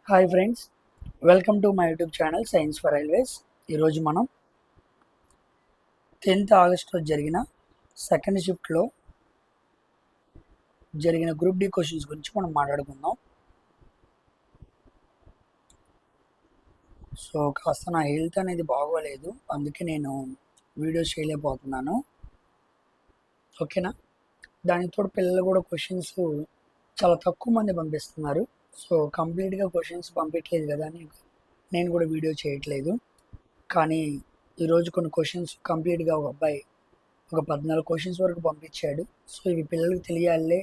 Hi friends, welcome to my YouTube channel science for railways. ఈరోజు మనం 10th ఆగస్టులో జరిగిన సెకండ్ షిఫ్ట్లో జరిగిన గ్రూప్ డి క్వశ్చన్స్ గురించి మనం మాట్లాడుకుందాం. సో కాస్త నా హెల్త్ అనేది బాగోలేదు, అందుకే నేను వీడియోస్ చేయలేకపోతున్నాను. ఓకేనా? దానితో పిల్లలు కూడా క్వశ్చన్స్ చాలా తక్కువ మంది పంపిస్తున్నారు. సో కంప్లీట్గా క్వశ్చన్స్ పంపించలేదు కదా అని నేను కూడా వీడియో చేయట్లేదు. కానీ ఈరోజు కొన్ని క్వశ్చన్స్ కంప్లీట్గా ఒక అబ్బాయి ఒక 14 క్వశ్చన్స్ వరకు పంపించాడు. సో ఇవి పిల్లలకు తెలియాలే,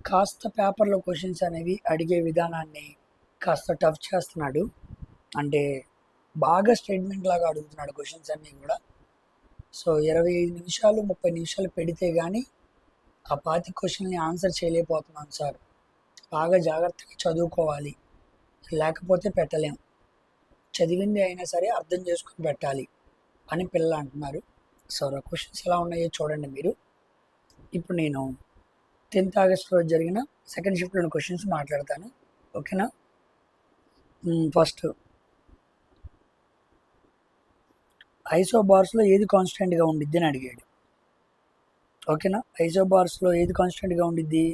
కాస్త పేపర్లో క్వశ్చన్స్ అనేవి అడిగే విధానాన్ని కాస్త టఫ్ చేస్తున్నాడు. అంటే బాగా స్టేట్మెంట్ లాగా అడుగుతున్నాడు క్వశ్చన్స్ అన్నీ కూడా. సో 25 నిమిషాలు 30 నిమిషాలు పెడితే కానీ ఆ 25 క్వశ్చన్ని ఆన్సర్ చేయలేకపోతున్నాను సార్, బాగా జాగ్రత్తగా చదువుకోవాలి, లేకపోతే పెట్టలేం, చదివింది అయినా సరే అర్థం చేసుకుని పెట్టాలి అని పిల్లలు అంటున్నారు. సో ఆ క్వశ్చన్స్ ఎలా ఉన్నాయో చూడండి మీరు. ఇప్పుడు నేను 10th ఆగస్టులో జరిగిన సెకండ్ షిఫ్ట్లోని క్వశ్చన్స్ మాట్లాడతాను. ఓకేనా? ఫస్ట్, ఐసోబార్స్లో ఏది కాన్స్టెంట్గా ఉండిద్ది అని అడిగాడు. ఓకేనా? ఐసోబార్స్లో ఏది కాన్స్టెంట్గా ఉండిద్ది?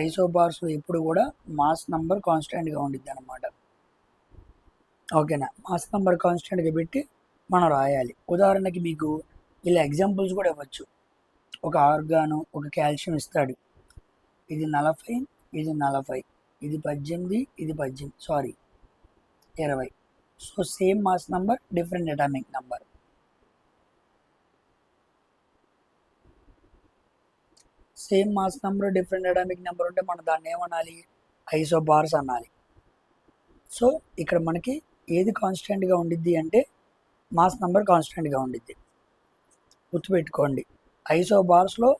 ఐసోబార్స్లో ఎప్పుడు కూడా మాస్ నంబర్ కాన్స్టెంట్గా ఉండిద్ది అనమాట. ఓకేనా? మాస్ నంబర్ కాన్స్టెంట్గా పెట్టి మనం రాయాలి. ఉదాహరణకి మీకు ఇలా ఎగ్జాంపుల్స్ కూడా ఇవ్వచ్చు. ఒక ఆర్గాను ఒక కాల్షియం ఇస్తాడు, ఇది 40, ఇది 40, ఇది 18, ఇది 20. So same mass number, different atomic number. Same mass number different atomic number ఉంటే మనం దాన్ని ఏమనాలి? ఐసోబార్స్ అనాలి. సో ఇక్కడ మనకి ఏది కాన్స్టెంట్గా ఉండిద్ది అంటే మాస్ నంబర్ కాన్స్టెంట్గా ఉండిద్ది. గుర్తుపెట్టుకోండి, ఐసోబార్స్లో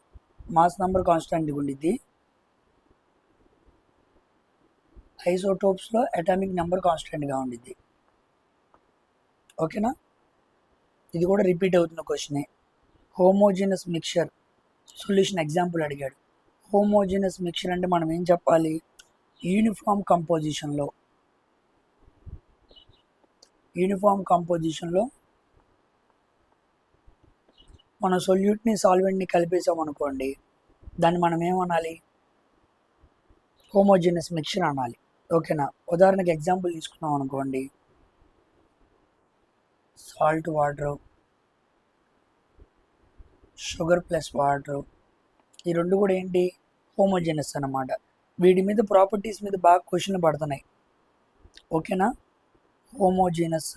మాస్ నంబర్ కాన్స్టెంట్గా ఉండిద్ది, ఐసోటోప్స్లో అటామిక్ నెంబర్ కాన్స్టెంట్గా ఉండిద్ది. ఓకేనా? ఇది కూడా రిపీట్ అవుతున్న క్వశ్చనే. హోమోజీనస్ మిక్చర్ సొల్యూషన్ ఎగ్జాంపుల్ అడిగాడు. హోమోజీనస్ మిక్చర్ అంటే మనం ఏం చెప్పాలి? యూనిఫామ్ కంపోజిషన్లో మన సొల్యూట్ని సాల్వెంట్ని కలిపేసాం అనుకోండి, దాన్ని మనం ఏమనాలి? హోమోజీనస్ మిక్చర్ అనాలి. ఓకేనా? ఉదాహరణకి ఎగ్జాంపుల్ తీసుకున్నాం అనుకోండి, salt water, sugar plus water, ఈ రెండు కూడా ఏంటి? హోమోజీనస్ అన్నమాట. వీటి మీద ప్రాపర్టీస్ మీద బాగా క్వశ్చన్లు పడుతున్నాయి. ఓకేనా? హోమోజీనస్,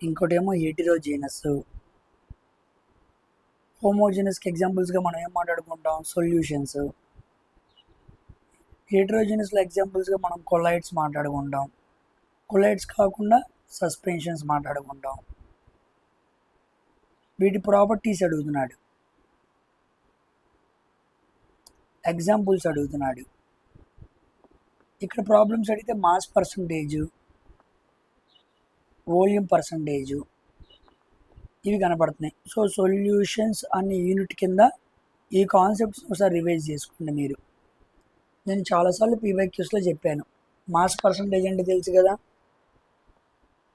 ఇంకోటి ఏమో హెటిరోజీనస్. హోమోజీనస్కి ఎగ్జాంపుల్స్గా మనం ఏం మాట్లాడుకుంటాం? సొల్యూషన్స్. హెటిరోజీనస్లో ఎగ్జాంపుల్స్గా మనం కొలైడ్స్ మాట్లాడుకుంటాం. కొలైడ్స్ కాకుండా సస్పెన్షన్స్ మాట్లాడుకుంటాం. వీటి ప్రాపర్టీస్ అడుగుతున్నాడు, ఎగ్జాంపుల్స్ అడుగుతున్నాడు. ఇక్కడ ప్రాబ్లమ్స్ అడిగితే మాస్ పర్సంటేజ్, వాల్యూమ్ పర్సంటేజ్ ఇవి కనపడుతున్నాయి. సో సొల్యూషన్స్ అనే యూనిట్ కింద ఈ కాన్సెప్ట్స్ ఒకసారి రివైజ్ చేసుకోండి మీరు. నేను చాలాసార్లు పీవైక్యూస్లో చెప్పాను. మాస్ పర్సంటేజ్ అంటే తెలుసు కదా,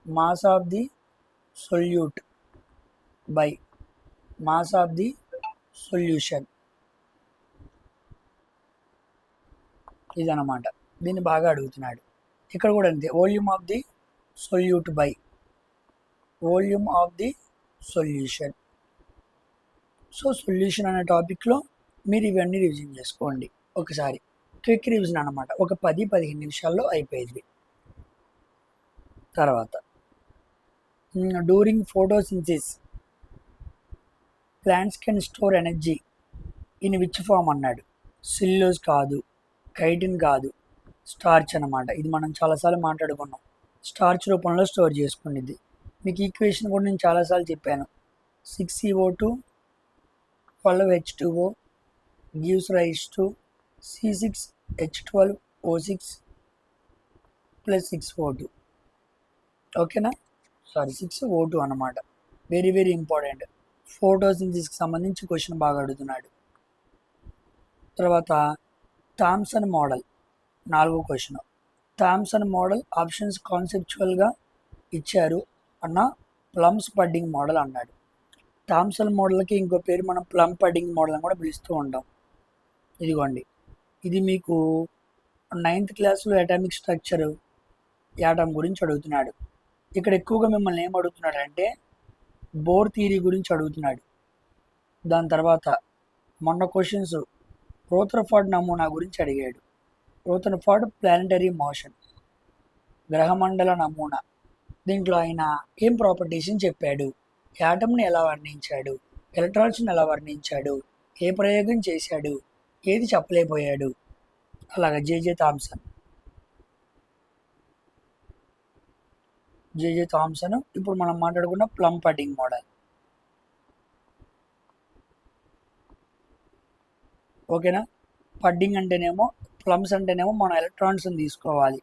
mass of the solute by mass of the solution, ఇదన్నమాట. దీన్ని బాగా అడుగుతున్నాడు. ఇక్కడ కూడా అంతే, volume of the solute by volume of the solution. So solution అనే టాపిక్లో మీరు ఇవన్నీ రివిజన్ చేసుకోండి ఒకసారి. క్విక్ రివిజన్ అనమాట, ఒక 10-15 నిమిషాల్లో అయిపోయింది. తర్వాత during photosynthesis plants can store energy in which form అన్నాడు. సిల్లోజ్ కాదు, కైటిన్ కాదు, స్టార్చ్ అనమాట. ఇది మనం చాలాసార్లు మాట్లాడుకున్నాం. స్టార్చ్ రూపంలో స్టోర్ చేసుకునేది. మీకు ఈక్వేషన్ కూడా నేను చాలాసార్లు చెప్పాను. 6CO2 12H2O gives rise to C6H12O6 plus 6O2. ఓకేనా? 6O2 అన్నమాట. Very very important. ఫోటోసింథసిస్కి సంబంధించి క్వశ్చన్ బాగా అడుగుతున్నాడు. తర్వాత థామ్సన్ మోడల్ 4వ క్వశ్చన్. థామ్సన్ మోడల్ ఆప్షన్స్ కాన్సెప్చువల్గా ఇచ్చారు అన్న ప్లమ్స్ పడ్డింగ్ మోడల్ అన్నాడు. థామ్సన్ మోడల్కి ఇంకో పేరు మనం ప్లమ్ పడ్డింగ్ మోడల్ అని కూడా పిలుస్తూ ఉంటాం. ఇదిగోండి, ఇది మీకు 9th క్లాస్లో అటామిక్ స్ట్రక్చర్ యాటమ్ గురించి అడుగుతున్నాడు. ఇక్కడ ఎక్కువగా మిమ్మల్ని ఏం అడుగుతున్నాడు అంటే బోర్ థియరీ గురించి అడుగుతున్నాడు. దాని తర్వాత మొన్న క్వశ్చన్స్ రూథర్ఫర్డ్ నమూనా గురించి అడిగాడు. రూథర్ఫర్డ్ ప్లానెటరీ మోషన్, గ్రహమండల నమూనా, దీంట్లో ఆయన ఏం ప్రాపర్టీస్ చెప్పాడు, యాటమ్ని ఎలా వర్ణించాడు, ఎలక్ట్రాన్స్ని ఎలా వర్ణించాడు, ఏ ప్రయోగం చేశాడు, ఏది చెప్పలేకపోయాడు. అలాగా జేజే థామ్సన్ ఇప్పుడు మనం మాట్లాడుకున్న ప్లమ్ పడ్డింగ్ మోడల్. ఓకేనా. పడ్డింగ్ అంటేనేమో, ప్లమ్స్ అంటేనేమో మనం ఎలక్ట్రాన్స్ని తీసుకోవాలి,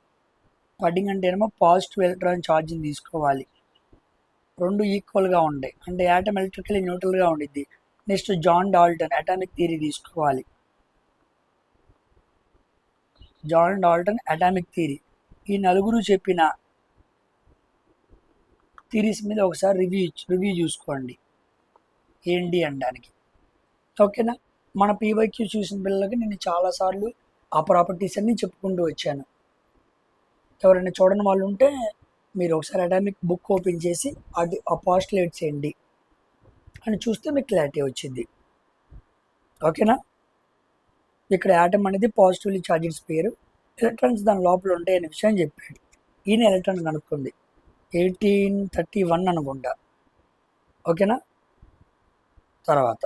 పడ్డింగ్ అంటేనేమో పాజిటివ్ ఎలక్ట్రాన్ ఛార్జ్ని తీసుకోవాలి. రెండు ఈక్వల్గా ఉంటాయి, అంటే యాటమ్ ఎలక్ట్రికల్లీ న్యూట్రల్గా ఉండిద్ది. Next John Dalton atomic theory తీసుకోవాలి. జాన్ డాల్టన్ అటామిక్ థియరీ, ఈ నలుగురు చెప్పిన థియరీస్ మీద ఒకసారి రివ్యూ చూసుకోండి ఏంటి అనడానికి. ఓకేనా. మన పీవైక్యూ చూసిన పిల్లలకి నేను చాలాసార్లు ఆ ప్రాపర్టీస్ అన్నీ చెప్పుకుంటూ వచ్చాను. ఎవరైనా చూడని వాళ్ళు ఉంటే మీరు ఒకసారి అటామిక్ బుక్ ఓపెన్ చేసి అది ఆ పాస్టులేట్స్ ఏంటి అని చూస్తే మీకు క్లారిటీ వచ్చింది. ఓకేనా. ఇక్కడ యాటమ్ అనేది పాజిటివ్లీ ఛార్జ్డ్ స్పియర్, ఎలక్ట్రాన్స్ దాని లోపల ఉంటాయి అనే విషయం చెప్పాడు. ఈయన ఎలక్ట్రాన్ కనుక్కుంది 1831 అనుకుంటా. ఓకేనా. తర్వాత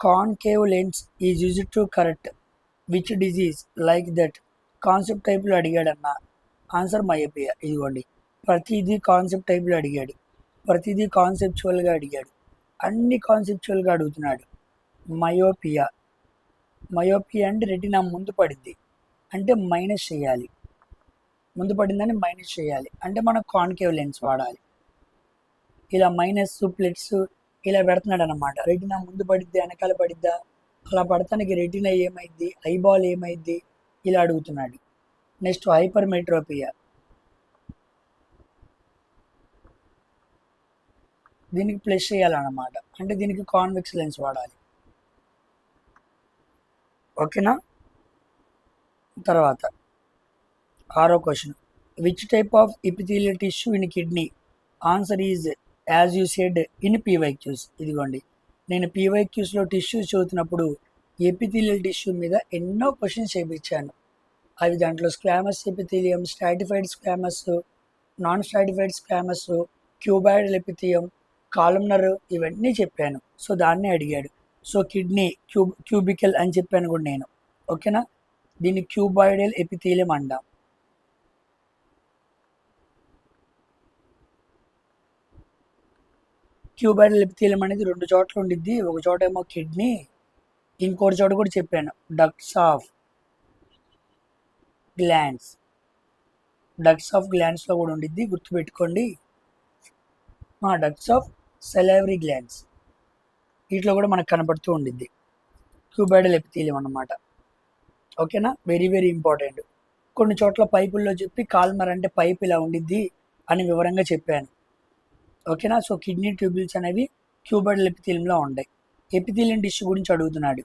concave lens is used to correct which disease like that concept టైప్లో అడిగాడన్న ఆన్సర్ మయోపియా. ఇదిగోండి, ప్రతిదీ కాన్సెప్ట్ టైప్లో అడిగాడు, ప్రతిదీ కాన్సెప్చువల్గా అడిగాడు, అన్ని కాన్సెప్చువల్గా అడుగుతున్నాడు. మయోపియా అంటే రెటీనా ముందు పడింది అంటే మైనస్ చేయాలి, ముందు పడిందని మైనస్ చేయాలి అంటే మనం కాన్కేవ్ లెన్స్ వాడాలి. ఇలా మైనస్ ప్లస్ ఇలా పెడుతున్నాడు అనమాట. రెటీనా ముందు పడిద్దా వెనకాల పడిద్దా, అలా పడతానికి రెటీనా ఏమైద్ది, ఐబాల్ ఏమైద్ది, ఇలా అడుగుతున్నాడు. నెక్స్ట్ హైపర్మెట్రోపియా, దీనికి ప్లస్ చేయాలన్నమాట, అంటే దీనికి కాన్వెక్స్ లెన్స్ వాడాలి. ఓకేనా. తర్వాత 6వ question, which type of epithelial tissue in kidney, answer is as you said in PYQs. ఇదిగోండి, నేను పీవైక్యూస్లో టిష్యూస్ చదువుతున్నప్పుడు ఎపిథీలియల్ టిష్యూ మీద ఎన్నో క్వశ్చన్స్ చేయించాను. అవి దాంట్లో squamous epithelium, stratified squamous, non stratified squamous, cuboidal epithelium, columnar, ఇవన్నీ చెప్పాను. సో దాన్నే అడిగాడు. సో కిడ్నీ క్యూబికల్ అని చెప్పాను కూడా నేను. ఓకేనా. దీన్ని క్యూబాయిడల్ ఎపిథీలియం అంటాం. క్యూబాయిడల్ ఎపిథీలియం అనేది 2 చోట్ల ఉండిద్ది. ఒక చోట ఏమో కిడ్నీ, ఇంకోటి చోట కూడా చెప్పాను డక్ట్స్ ఆఫ్ గ్లాండ్స్లో కూడా ఉండిద్ది, గుర్తుపెట్టుకోండి. డక్ట్స్ ఆఫ్ సెలైవరీ గ్లాండ్స్, వీటిలో కూడా మనకు కనపడుతూ ఉండిద్ది క్యూబాయిడల్ ఎపిథీలియం అన్నమాట. ఓకేనా. Very very important. కొన్ని చోట్ల పైపుల్లో చెప్పి కాల్మర్ అంటే పైప్ ఇలా ఉండిద్ది అని వివరంగా చెప్పాను. ఓకేనా. సో కిడ్నీ ట్యూబ్యూల్స్ అనేవి క్యూబాయిడల్ ఎపిథీలియంలో ఉంటాయి. ఎపిథీలియం టిష్యూ గురించి అడుగుతున్నాడు.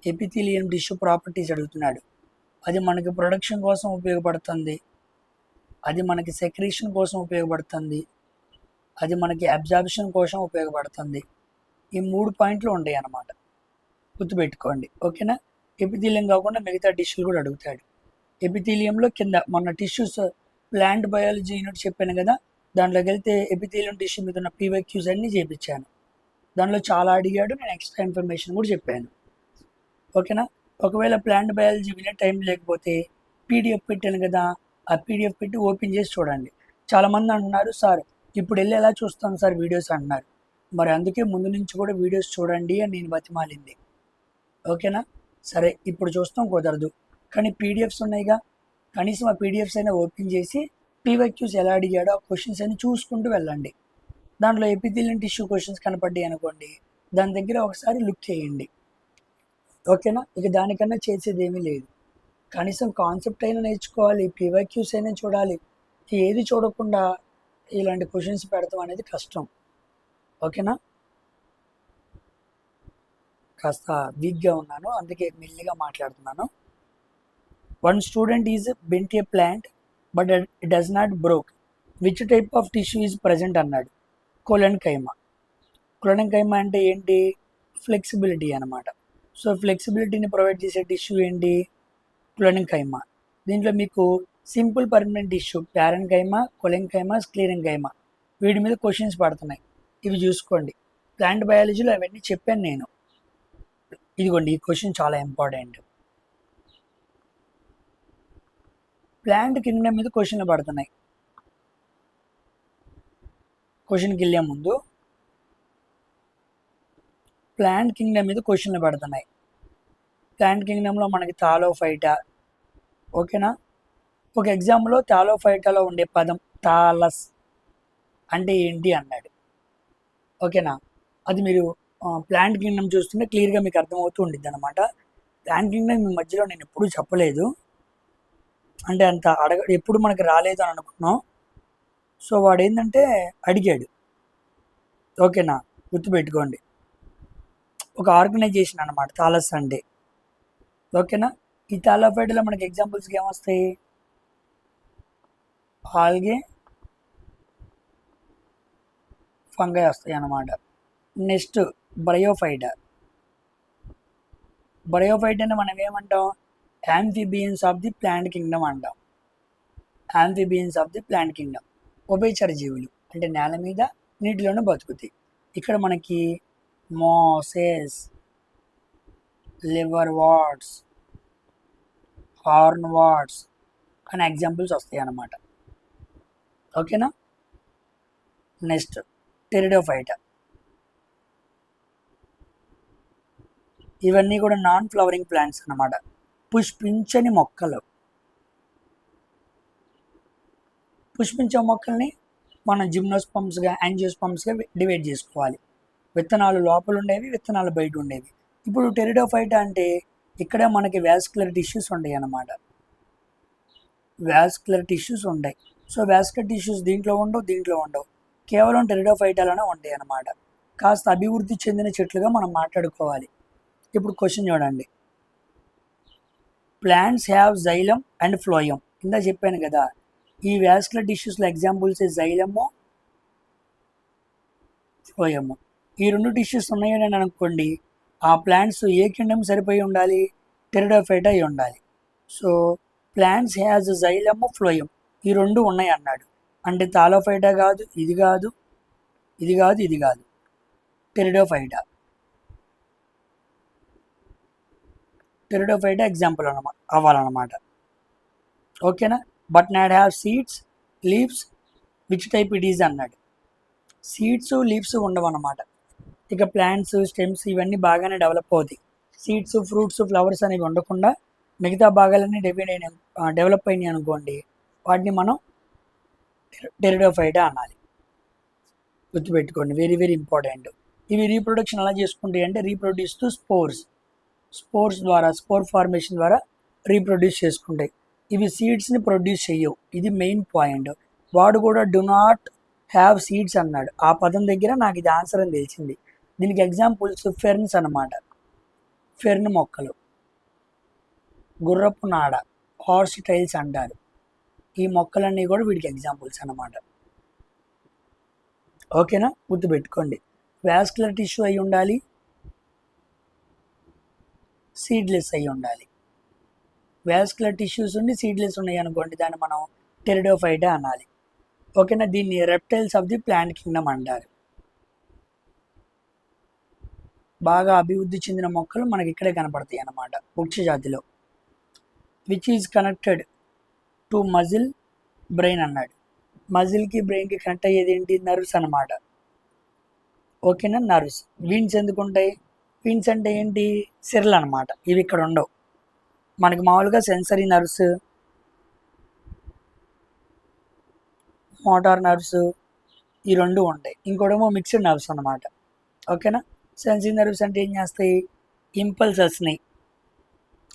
ఎపిథీలియం టిష్యూ ప్రాపర్టీస్ అడుగుతున్నాడు. అది మనకి ప్రొడక్షన్ కోసం ఉపయోగపడుతుంది, అది మనకి సెక్రీషన్ కోసం ఉపయోగపడుతుంది, అది మనకి అబ్జార్ప్షన్ కోసం ఉపయోగపడుతుంది. ఈ 3 పాయింట్లు ఉంటాయి అన్నమాట, గుర్తుపెట్టుకోండి. ఓకేనా. ఎపిథీలియం కాకుండా మిగతా టిష్యూలు కూడా అడుగుతాడు. ఎపిథీలియంలో కింద మొన్న టిష్యూస్ ప్లాంట్ బయాలజీ యూనిట్ చెప్పాను కదా, దాంట్లోకి వెళ్తే ఎపిథీలియం టిష్యూ మీద ఉన్న పీవైక్యూస్ అన్నీ చేయించాను. దానిలో చాలా అడిగాడు, నేను ఎక్స్ట్రా ఇన్ఫర్మేషన్ కూడా చెప్పాను. ఓకేనా. ఒకవేళ ప్లాంట్ బయాలజీ వినే టైం లేకపోతే పీడిఎఫ్ పెట్టాను కదా, ఆ పీడిఎఫ్ పెట్టి ఓపెన్ చేసి చూడండి. చాలామంది అంటున్నారు, సార్ ఇప్పుడు వెళ్ళి ఎలా చూస్తాను సార్ వీడియోస్ అంటున్నారు. మరి అందుకే ముందు నుంచి కూడా వీడియోస్ చూడండి అని నేను బతిమాలింది. ఓకేనా. సరే, ఇప్పుడు చూస్తాం కుదరదు, కానీ పీడిఎఫ్స్ ఉన్నాయిగా, కనీసం ఆ పీడిఎఫ్స్ అయినా ఓపెన్ చేసి పీవైక్యూస్ ఎలా అడిగాడో ఆ క్వశ్చన్స్ అన్ని చూసుకుంటూ వెళ్ళండి. దాంట్లో ఎపిథీలియన్ టిష్యూ క్వశ్చన్స్ కనపడ్డాయి అనుకోండి, దాని దగ్గర ఒకసారి లుక్ చేయండి. ఓకేనా? ఇక దానికన్నా చేసేది ఏమీ లేదు. కనీసం కాన్సెప్ట్ అయినా నేర్చుకోవాలి, పీవైక్యూస్ అయినా చూడాలి. ఏది చూడకుండా ఇలాంటి క్వశ్చన్స్ పెడతాం అనేది కష్టం. ఓకేనా? కాస్త వీక్గా ఉన్నాను, అందుకే మెల్లిగా మాట్లాడుతున్నాను. One student is bent A plant but it does not broke. Which type of tissue is present అన్నాడు. కోలెన్కైమా. కోలెన్కైమా అంటే ఏంటి? ఫ్లెక్సిబిలిటీ అనమాట. సో ఫ్లెక్సిబిలిటీని ప్రొవైడ్ చేసే టిష్యూ ఏంటి? కోలెన్కైమా. దీంట్లో మీకు సింపుల్ పర్మనెంట్ టిష్యూ ప్యారెన్కైమా, కోలెన్కైమా, స్క్లీరెన్కైమా, వీటి మీద క్వశ్చన్స్ పడుతున్నాయి. ఇవి చూసుకోండి. ప్లాంట్ బయాలజీలో అవన్నీ చెప్పాను నేను. ఇదిగోండి, ఈ క్వశ్చన్ చాలా ఇంపార్టెంట్. ప్లాంట్ కింగ్డమ్ మీద క్వశ్చన్లు పడుతున్నాయి. క్వశ్చన్కి వెళ్ళే ముందు ప్లాంట్ కింగ్డమ్ మీద క్వశ్చన్లు పడుతున్నాయి. ప్లాంట్ కింగ్డమ్లో మనకి థాలోఫైటా. ఓకేనా? ఒక ఎగ్జామ్లో థాలోఫైటాలో ఉండే పదం థాలస్ అంటే ఏంటి అన్నాడు. ఓకేనా? అది మీరు ప్లాంట్ కింగ్డమ్ చూస్తుంటే క్లియర్గా మీకు అర్థమవుతూ ఉండిద్ది అనమాట. ప్లాంట్ కింగ్డమ్ మీ మధ్యలో నేను ఎప్పుడూ చెప్పలేదు, అంటే అంత ఎప్పుడు మనకి రాలేదు అని అనుకున్నాం. సో వాడు ఏంటంటే అడిగాడు. ఓకేనా? గుర్తుపెట్టుకోండి, ఒక ఆర్గనైజేషన్ అనమాట థాలస్ అంటే. ఓకేనా? ఈ థాలోఫైటాలో మనకి ఎగ్జాంపుల్స్కి ఏమొస్తాయి? ఆల్గే, ఫంగై వస్తాయి అన్నమాట. Next Bryophyta. బ్రయోఫైటా అంటే మనం ఏమంటాం? Amphibians of the plant kingdom అంటాం. Amphibians of the plant kingdom ఉభయచర జీవులు, అంటే నేల మీద నీటిలోనే బతుకుతాయి. ఇక్కడ మనకి mosses, liverworts, hornworts అనే ఎగ్జాంపుల్స్ వస్తాయి అన్నమాట. ఓకేనా? Next Pteridophyta. ఇవన్నీ కూడా నాన్ ఫ్లవరింగ్ ప్లాంట్స్ అన్నమాట, పుష్పించని మొక్కలు. పుష్పించే మొక్కల్ని మనం జిమ్నోస్పమ్స్గా, యాంజియోస్పమ్స్గా డివైడ్ చేసుకోవాలి. విత్తనాలు లోపల ఉండేవి, విత్తనాలు బయట ఉండేవి. ఇప్పుడు టెరిడోఫైటా అంటే ఇక్కడే మనకి వాస్కులర్ టిష్యూస్ ఉంటాయి అన్నమాట. వాస్కులర్ టిష్యూస్ ఉంటాయి. సో వాస్కులర్ టిష్యూస్ దీంట్లో ఉండవు, దీంట్లో ఉండవు, కేవలం టెరిడోఫైటాలోనే ఉంటాయి అన్నమాట. కాస్త అభివృద్ధి చెందిన చెట్లుగా మనం మాట్లాడుకోవాలి. ఇప్పుడు క్వశ్చన్ చూడండి. Plants have xylem and phloem. ఇందా చెప్పాను కదా, ఈ వాస్కులర్ టిష్యూస్లో ఎగ్జాంపుల్స్ జైలము, ఫ్లోయము. ఈ రెండు టిష్యూస్ ఉన్నాయని అనుకోండి, ఆ ప్లాంట్స్ ఏ కింగ్డమ్ సరిపోయి ఉండాలి? టెరిడోఫైటా అయి ఉండాలి. సో ప్లాంట్స్ హ్యాజ్ జైలము, ఫ్లోయం, ఈ రెండు ఉన్నాయి అన్నాడు. అంటే థాలోఫైటా కాదు, ఇది కాదు, ఇది కాదు, ఇది కాదు, టెరిడోఫైటా. టెరిడోఫైటా ఎగ్జాంపుల్ అవ్వాలన్నమాట. ఓకేనా? But not have seeds, leaves, which type it is అన్నాడు. సీడ్స్, లీవ్స్ ఉండవు అన్నమాట. ఇక ప్లాంట్స్, స్టెమ్స్ ఇవన్నీ బాగానే డెవలప్ అవుతాయి. సీడ్స్, ఫ్రూట్స్, ఫ్లవర్స్ అనేవి ఉండకుండా మిగతా భాగాలన్నీ డెవలప్ అయినాయి అనుకోండి, వాటిని మనం టెరిడోఫైటా అనాలి. గుర్తుపెట్టుకోండి, వెరీ వెరీ ఇంపార్టెంట్. ఇవి రీప్రొడక్షన్ ఎలా చేసుకుంటాయి అంటే రీప్రొడ్యూస్ టు స్పోర్స్ ద్వారా, స్పోర్ ఫార్మేషన్ ద్వారా రీప్రొడ్యూస్ చేసుకుంటాయి. ఇవి సీడ్స్ని ప్రొడ్యూస్ చెయ్యవు, ఇది మెయిన్ పాయింట్. వాడు కూడా డు నాట్ హ్యావ్ సీడ్స్ అన్నాడు. ఆ పదం దగ్గర నాకు ఇది ఆన్సర్ అని తెలిసింది. దీనికి ఎగ్జాంపుల్స్ ఫెర్న్స్ అన్నమాట. ఫెర్న్ మొక్కలు, గుర్రపు నాడ, హార్స్ టైల్స్ అంటారు. ఈ మొక్కలన్నీ కూడా వీటికి ఎగ్జాంపుల్స్ అన్నమాట. ఓకేనా? గుర్తుపెట్టుకోండి, వాస్కులర్ టిష్యూ అయి ఉండాలి, సీడ్లెస్ అయి ఉండాలి. వాస్కులర్ టిష్యూస్ ఉండి సీడ్లెస్ ఉన్నాయి అనుకోండి, దాన్ని మనం టెరిడోఫైటా అనాలి. ఓకేనా? దీన్ని reptiles of the plant Kingdom అంటారు. బాగా అభివృద్ధి చెందిన మొక్కలు మనకి ఇక్కడే కనపడతాయి అన్నమాట, వృక్ష జాతిలో. Which is connected to muscle, brain అన్నాడు. మజిల్కి, బ్రెయిన్కి కనెక్ట్ అయ్యేది ఏంటి? నర్వ్స్ అన్నమాట. ఓకేనా? నర్వ్స్. వీన్స్ ఎందుకు ఉంటాయి? వీన్స్ అంటే ఏంటి? సిరలు అనమాట. ఇవి ఇక్కడ ఉండవు. మనకి మామూలుగా సెన్సరీ నర్వ్స్, మోటార్ నర్వ్స్, ఈ రెండు ఉంటాయి. ఇంకోటేమో మిక్స్డ్ నర్వ్స్ అనమాట. ఓకేనా. సెన్సింగ్ నర్వ్స్ అంటే ఏం చేస్తాయి? ఇంపల్సెస్ని,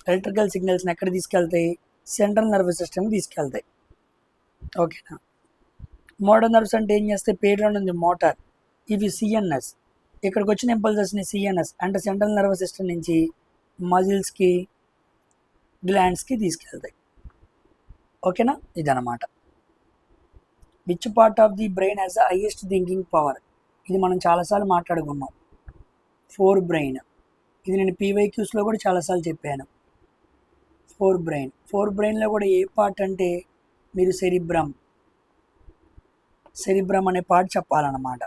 ఎలక్ట్రికల్ సిగ్నల్స్ని ఎక్కడ తీసుకెళ్తాయి? సెంట్రల్ నర్వస్ సిస్టమ్కి తీసుకెళ్తాయి. ఓకేనా. మోటార్ నర్వ్స్ అంటే ఏం చేస్తాయి? పేరులో ఉంది మోటార్. ఇవి సిఎన్ఎస్. ఇక్కడికి వచ్చిన ఇంపల్సెస్ని సిఎన్ఎస్ అంటే సెంట్రల్ నర్వస్ సిస్టమ్ నుంచి మజిల్స్కి, గ్లాండ్స్కి తీసుకెళ్తాయి. ఓకేనా. ఇదనమాట. Which part of the brain has the highest thinking power? ఇది మనం చాలాసార్లు మాట్లాడుకున్నాం. Four brain. ఇది నేను పీవైక్యూస్లో కూడా చాలాసార్లు చెప్పాను. ఫోర్ బ్రెయిన్లో కూడా ఏ పార్ట్ అంటే మీరు సెరిబ్రమ్ అనే పార్ట్ చెప్పాలన్నమాట.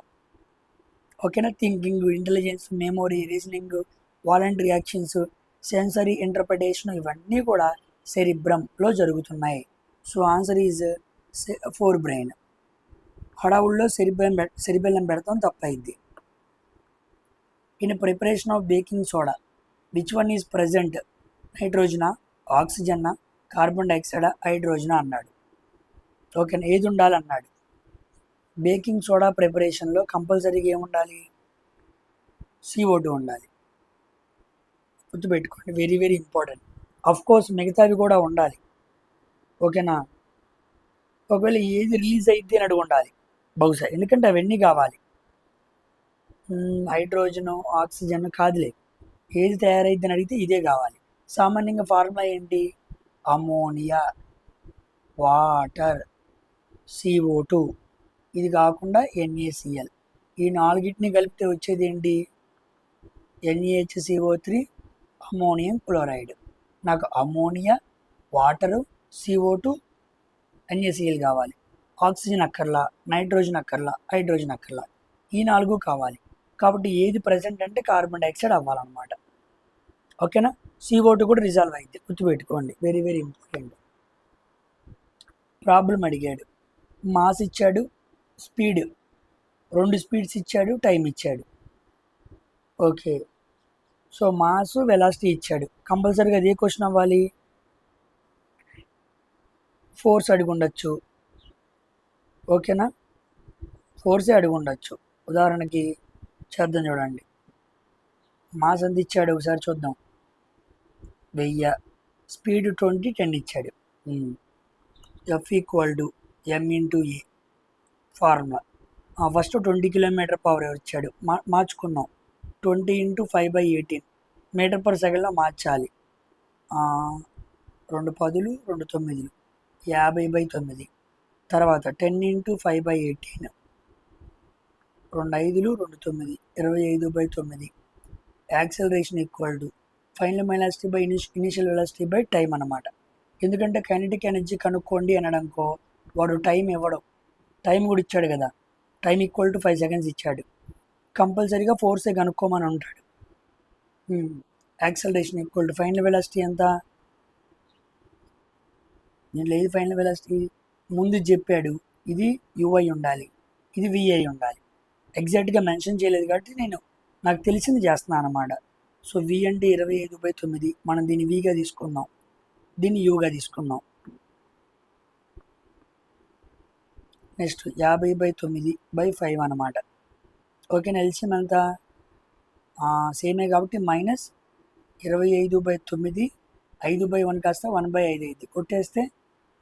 ఓకేనా. Thinking, intelligence, memory, reasoning, voluntary actions, sensory interpretation ఇవన్నీ కూడా సెరిబ్రమ్లో జరుగుతున్నాయి. So answer is forebrain. హడావుల్లో సెరిబెల్లం పెడతాం, తప్పైద్ది. In preparation of baking soda which one is present? నైట్రోజనా, ఆక్సిజన్నా, కార్బన్ డైఆక్సైడా, హైడ్రోజనా అన్నాడు. ఓకేనా. ఏది ఉండాలన్నాడు? బేకింగ్ సోడా ప్రిపరేషన్లో కంపల్సరీగా ఏముండాలి? CO2 ఉండాలి. గుర్తుపెట్టుకోండి, very very important. Of course మిగతావి కూడా ఉండాలి. ఓకేనా. ఒకవేళ ఏది రిలీజ్ అయితే అని అడుగు ఉండాలి బహుశా, ఎందుకంటే అవన్నీ కావాలి. హైడ్రోజను, ఆక్సిజన్ కాదులే, ఏది తయారైద్ది అని అడిగితే ఇదే కావాలి. సామాన్యంగా ఫార్ములా ఏంటి? Ammonia, water, CO2. ఇది కాకుండా NaCl. ఈ నాలుగిటిని కలిపితే వచ్చేది ఏంటి? NaHCO3, ammonium chloride. నాకు అమోనియా, వాటరు, CO2, NaCl కావాలి. ఆక్సిజన్ అక్కర్లా, నైట్రోజన్ అక్కర్లా, హైడ్రోజన్ అక్కర్లా. ఈ 4 కావాలి. కాబట్టి ఏది ప్రజెంట్ అంటే కార్బన్ డైఆక్సైడ్ అవ్వాలన్నమాట. ఓకేనా. CO2 కూడా రిజాల్వ్ అయింది, గుర్తుపెట్టుకోండి, వెరీ వెరీ ఇంపార్టెంట్. ప్రాబ్లం అడిగాడు, మాస్ ఇచ్చాడు, స్పీడ్, 2 స్పీడ్స్ ఇచ్చాడు, టైం ఇచ్చాడు. ఓకే. సో మాస్, వెలాసిటీ ఇచ్చాడు. కంపల్సరీగా అదే క్వశ్చన్ అవ్వాలి. ఫోర్స్ అడిగి ఉండొచ్చు. ఓకేనా. ఫోర్సే అడిగి ఉండొచ్చు. ఉదాహరణకి చేద్దాం చూడండి. మాస్ ఎంత ఇచ్చాడు ఒకసారి చూద్దాం. 1000. స్పీడ్ 20, 10 ఇచ్చాడు. F=m/a formula. ఫస్ట్ 20 km/h ఇచ్చాడు, మార్చుకున్నాం. 20 × 5/18 మీటర్/సెకండ్లో మార్చాలి. 2 10లు 2 9లు 50/9. తర్వాత 10 × 5/18 2 5లు 2 9 25/9. Acceleration final velocity by initial velocity by time అన్నమాట. ఎందుకంటే కైనెటిక్ ఎనర్జీ కనుక్కోండి అని అనుకో, వాడు టైం ఇవ్వడం, టైం కూడా ఇచ్చాడు కదా, టైం = 5 seconds ఇచ్చాడు. కంపల్సరీగా ఫోర్సే కనుక్కోమని ఉంటాడు. యాక్సలరేషన్ ఫైనల్ వెలాసిటీ ఎంత? నేను లేదు ఫైనల్ వెలాసిటీ ముందు చెప్పాడు, ఇది UI ఉండాలి, ఇది VI ఉండాలి. ఎగ్జాక్ట్గా మెన్షన్ చేయలేదు కాబట్టి నాకు తెలిసింది చేస్తున్నాను అన్నమాట. సో V అంటే 25/9, మనం దీన్ని Vగా తీసుకుందాం, దీన్ని Uగా తీసుకుందాం. నెక్స్ట్ 50/9/5 అన్నమాట. ఓకేనా. ఎల్సిఎం ఎంత? సేమే కాబట్టి -25/9, 5/1 కాస్త 1/5 అయింది, కొట్టేస్తే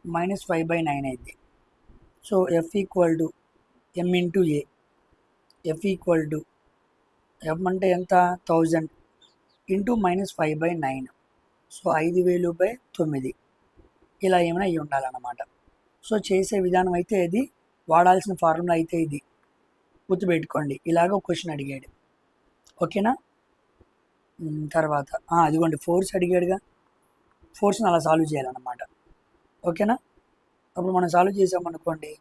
-5/9 అయింది. So F = m × a. F అంటే ఎంత? 1000 × -5/9. సో 5000/9. ఇలా ఏమైనా అయ్యి ఉండాలన్నమాట. సో చేసే విధానం అయితే ఇది, వాడాల్సిన ఫార్ములా అయితే ఇది, గుర్తుపెట్టుకోండి. ఇలాగ ఒక క్వశ్చన్ అడిగాడు. ఓకేనా. తర్వాత అదిగోండి ఫోర్స్ అడిగాడుగా, ఫోర్స్ని అలా సాల్వ్ చేయాలన్నమాట. ఓకేనా. అప్పుడు మనం సాల్వ్ చేసామనుకోండి,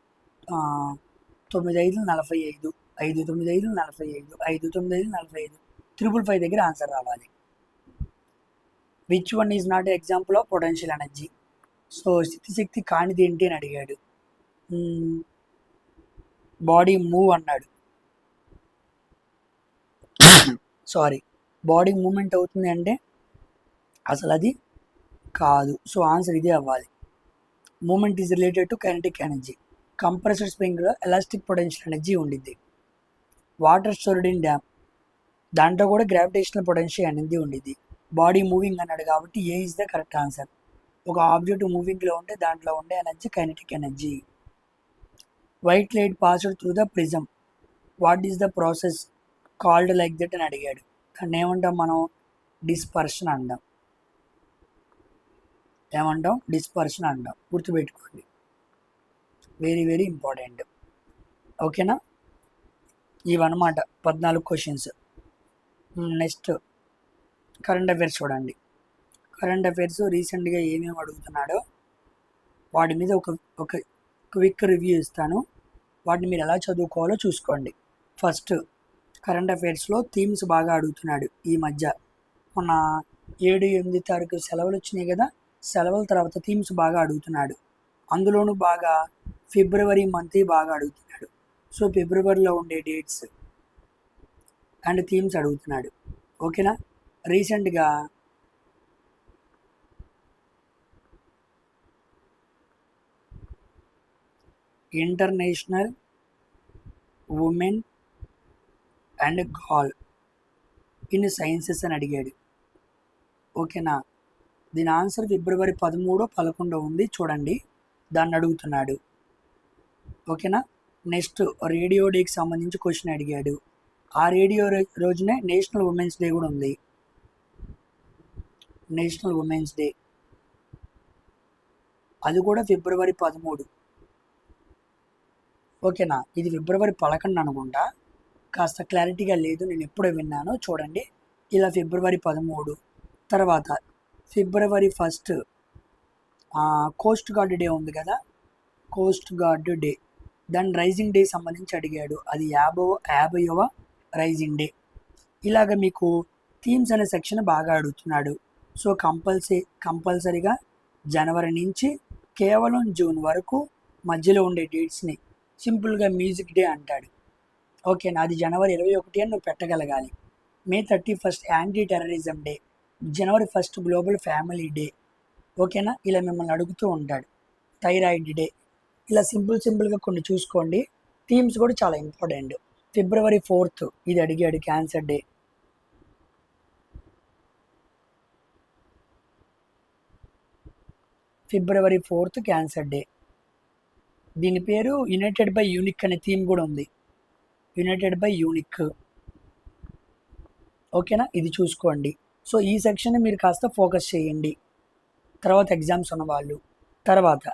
9 5 45, 5 9 5 45, 5 9 5 45, 555 దగ్గర ఆన్సర్ రావాలి. Which one is not example of potential energy? So స్థితిశక్తి కానిది ఏంటి అని అడిగాడు. బాడీ మూవ్ అన్నాడు. సారీ, బాడీ మూమెంట్ అవుతుంది అంటే అసలు అది కాదు. సో ఆన్సర్ ఇదే అవ్వాలి. Movement is related to kinetic energy. Compressor స్ప్రింగ్లో ఎలాస్టిక్ పొటెన్షియల్ ఎనర్జీ ఉండిద్ది. వాటర్ స్టోర్డ్ ఇన్ డ్యామ్, దాంట్లో కూడా గ్రావిటేషనల్ పొటెన్షియల్ ఎనర్జీ ఉండిద్ది. బాడీ మూవింగ్ అన్నాడు కాబట్టి A is the correct answer. ఒక ఆబ్జెక్ట్ మూవింగ్లో ఉంటే దాంట్లో ఉండే energy kinetic energy. White light passed through the prism, what is the process called like that అని అడిగాడు. దాన్ని ఏమంటాం మనం? డిస్పర్షన్ అంటాం. ఏమంటాం? డిస్పర్షన్ అంటాం. గుర్తుపెట్టుకోండి, వెరీ వెరీ ఇంపార్టెంట్. ఓకేనా? ఇవన్నమాట 14 క్వశ్చన్స్. నెక్స్ట్ కరెంట్ అఫైర్స్ చూడండి. కరెంట్ అఫైర్స్ రీసెంట్గా ఏమేమి అడుగుతున్నాడో వాటి మీద ఒక క్విక్ రివ్యూ ఇస్తాను. వాటిని మీరు ఎలా చదువుకోవాలో చూసుకోండి. ఫస్ట్, కరెంట్ అఫైర్స్లో థీమ్స్ బాగా అడుగుతున్నాడు ఈ మధ్య. మొన్న 7-8 తారీఖు సెలవులు వచ్చినాయి కదా, సెలవుల తర్వాత థీమ్స్ బాగా అడుగుతున్నాడు. అందులోనూ బాగా ఫిబ్రవరి మంత్ బాగా అడుగుతున్నాడు. సో ఫిబ్రవరిలో ఉండే డేట్స్ అండ్ థీమ్స్ అడుగుతున్నాడు. ఓకేనా? రీసెంట్గా international women and girl in sciences అని అడిగాడు. ఓకేనా? దీని ఆన్సర్ ఫిబ్రవరి 13-11 ఉంది, చూడండి. దాన్ని అడుగుతున్నాడు. ఓకేనా? నెక్స్ట్ రేడియో డేకి సంబంధించి క్వశ్చన్ అడిగాడు. ఆ రేడియో రోజునే నేషనల్ ఉమెన్స్ డే కూడా ఉంది. నేషనల్ ఉమెన్స్ డే అది కూడా ఫిబ్రవరి 13. ఓకేనా? ఇది ఫిబ్రవరి 11 అనుకుంటా, కాస్త క్లారిటీగా లేదు, నేను ఎప్పుడో విన్నాను, చూడండి. ఇలా ఫిబ్రవరి 13. తర్వాత ఫిబ్రవరి 1 కోస్ట్ గార్డ్ డే ఉంది కదా, కోస్ట్ గార్డ్ డే, దాని రైజింగ్ డే సంబంధించి అడిగాడు. అది 50వ రైజింగ్ డే. ఇలాగ మీకు థీమ్స్ అనే సెక్షన్ బాగా అడుగుతున్నాడు. సో కంపల్సరీగా జనవరి నుంచి కేవలం జూన్ వరకు మధ్యలో ఉండే డేట్స్ని సింపుల్గా మ్యూజిక్ డే అంటాడు. ఓకేనా? అది జనవరి 21 అని నువ్వు పెట్టగలగాలి. మే 31 యాంటీ టెర్రరిజం డే, జనవరి 1 గ్లోబల్ ఫ్యామిలీ డే. ఓకేనా? ఇలా మిమ్మల్ని అడుగుతూ ఉంటాడు. థైరాయిడ్ డే, ఇలా సింపుల్గా కొన్ని చూసుకోండి. థీమ్స్ కూడా చాలా ఇంపార్టెంట్. ఫిబ్రవరి 4 ఇది అడిగాడు, క్యాన్సర్ డే. ఫిబ్రవరి 4 క్యాన్సర్ డే. దీని పేరు యునైటెడ్ బై యూనిక్ అనే థీమ్ కూడా ఉంది. United by unique. ఓకేనా? ఇది చూసుకోండి. సో ఈ సెక్షన్ మీరు కాస్త ఫోకస్ చేయండి తర్వాత ఎగ్జామ్స్ ఉన్నవాళ్ళు. తర్వాత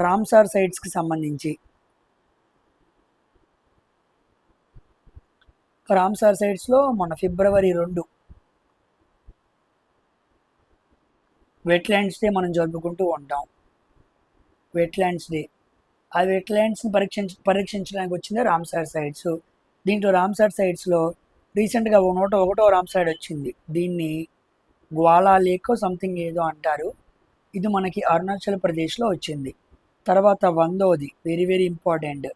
రామ్సార్ సైట్స్కి సంబంధించి, రామ్సార్ సైట్స్లో మొన్న ఫిబ్రవరి 2 వెట్లాండ్స్ డే మనం జరుపుకుంటూ ఉంటాం. వెట్లాండ్స్ డే, ఆ వెట్లాండ్స్ని పరీక్షించడానికి వచ్చిందే రామ్సార్ సైట్స్. దీంట్లో రామ్సార్ సైట్స్లో రీసెంట్గా 101వ రామ్సార్ వచ్చింది. దీన్ని గ్వాలా లేక్ సంథింగ్ ఏదో అంటారు. ఇది మనకి అరుణాచల్ ప్రదేశ్లో వచ్చింది. తర్వాత 100వది very very important,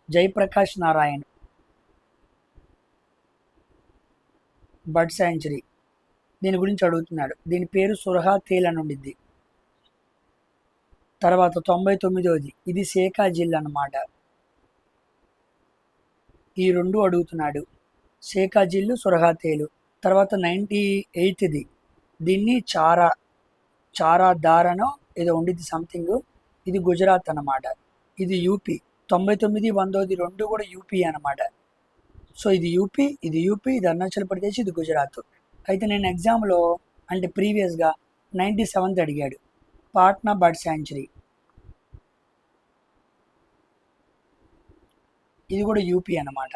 Jayaprakash Narayan bird sanctuary. దీని గురించి అడుగుతున్నాడు. దీని పేరు సురహా తేల్ అని ఉండిద్ది. తర్వాత 99వది, ఇది సేకా జిల్ అన్నమాట. ఈ 2 అడుగుతున్నాడు, సేకా జిల్లు, సురహా తేలు. తర్వాత 98ది, దీన్ని చారా దారనో ఏదో ఉండిద్ది సంథింగ్, ఇది గుజరాత్ అన్నమాట. ఇది యూపీ. 99, 100ది 2 కూడా యూపీ అన్నమాట. సో ఇది యూపీ, ఇది అరుణాచల్ ప్రదేశ్, ఇది గుజరాత్. అయితే నేను ఎగ్జామ్లో అంటే ప్రీవియస్గా 97th అడిగాడు, పాట్నా బర్డ్ శాంచురీ. ఇది కూడా యూపీ అన్నమాట.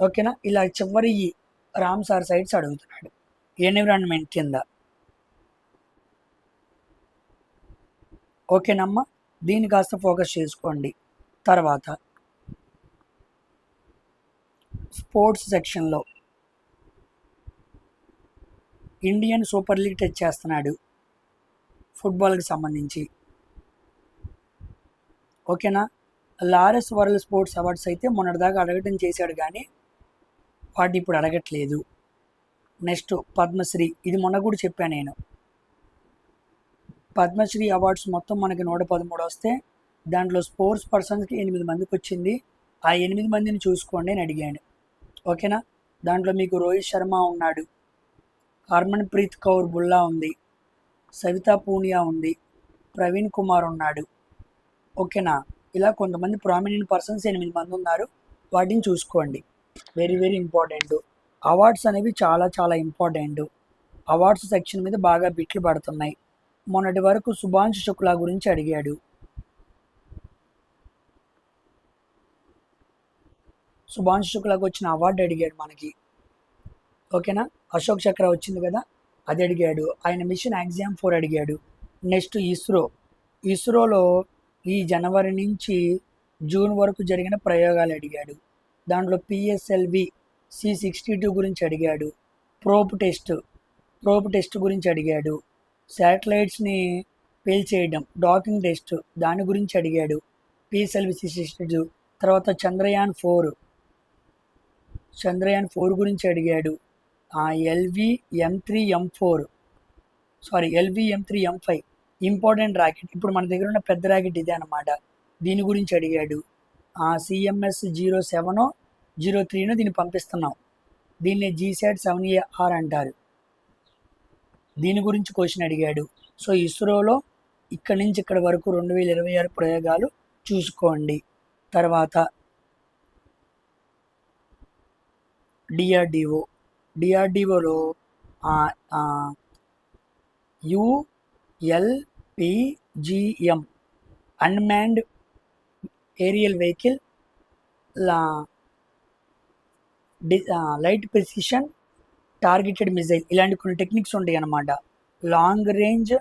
ఓకేనా? ఇలా చివరి రామ్సార్ సైట్స్ అడుగుతున్నాడు ఎన్విరాన్మెంట్ కింద. ఓకేనమ్మా? దీన్ని కాస్త ఫోకస్ చేసుకోండి. తర్వాత స్పోర్ట్స్ సెక్షన్లో ఇండియన్ సూపర్ లీగ్ టచ్ చేస్తున్నాడు ఫుట్బాల్కి సంబంధించి. ఓకేనా? లారెస్ వరల్డ్ స్పోర్ట్స్ అవార్డ్స్ అయితే మొన్నటిదాకా అడగటం చేశాడు, కానీ వాటిని ఇప్పుడు అడగట్లేదు. నెక్స్ట్ పద్మశ్రీ, ఇది మొన్న కూడా చెప్పాను నేను. పద్మశ్రీ అవార్డ్స్ మొత్తం మనకి 113 వస్తే దాంట్లో స్పోర్ట్స్ పర్సన్స్కి 8 మందికి వచ్చింది. ఆ 8 మందిని చూసుకోండి అని అడిగాడు. ఓకేనా. దాంట్లో మీకు రోహిత్ శర్మ ఉన్నాడు, హర్మన్ ప్రీత్ కౌర్ బుల్లా ఉంది, సవితా పూనియా ఉంది, ప్రవీణ్ కుమార్ ఉన్నాడు. ఓకేనా. ఇలా కొంతమంది ప్రామినెంట్ పర్సన్స్ 8 మంది ఉన్నారు. వాటిని చూసుకోండి. Very very important. అవార్డ్స్ అనేవి చాలా చాలా ఇంపార్టెంట్. అవార్డ్స్ సెక్షన్ మీద బాగా బిట్లు పడుతున్నాయి. మొన్నటి వరకు శుభాంశు శుక్లా గురించి అడిగాడు. శుభాంశు శుక్లాకు వచ్చిన అవార్డు అడిగాడు మనకి. ఓకేనా. అశోక్ చక్ర వచ్చింది కదా, అది అడిగాడు. ఆయన మిషన్ ఎగ్జామ్ 4 అడిగాడు. నెక్స్ట్ ఇస్రోలో ఈ జనవరి నుంచి జూన్ వరకు జరిగిన ప్రయోగాలు అడిగాడు. దాంట్లో పిఎస్ఎల్వి C62 గురించి అడిగాడు. ప్రోబ్ టెస్ట్ గురించి అడిగాడు. శాటిలైట్స్ని పేల్చేయడం డాకింగ్ టెస్ట్ దాని గురించి అడిగాడు. PSLV C62. తర్వాత చంద్రయాన్ 4 గురించి అడిగాడు. LV-M3-M5 important racket. ఇప్పుడు మన దగ్గర ఉన్న పెద్ద ర్యాకెట్ ఇదే అనమాట. దీని గురించి అడిగాడు. CMS 07-03 దీన్ని పంపిస్తున్నాం. దీన్ని GSAT 7AR అంటారు. దీని గురించి క్వశ్చన్ అడిగాడు. సో ఇస్రోలో ఇక్కడి నుంచి ఇక్కడి వరకు 2026 ప్రయోగాలు చూసుకోండి. తర్వాత డిఆర్డిఓలో ULPGM unmanned aerial vehicle light precision targeted missile ఇలాంటి కొన్ని టెక్నిక్స్ ఉంటాయి అన్నమాట. Long range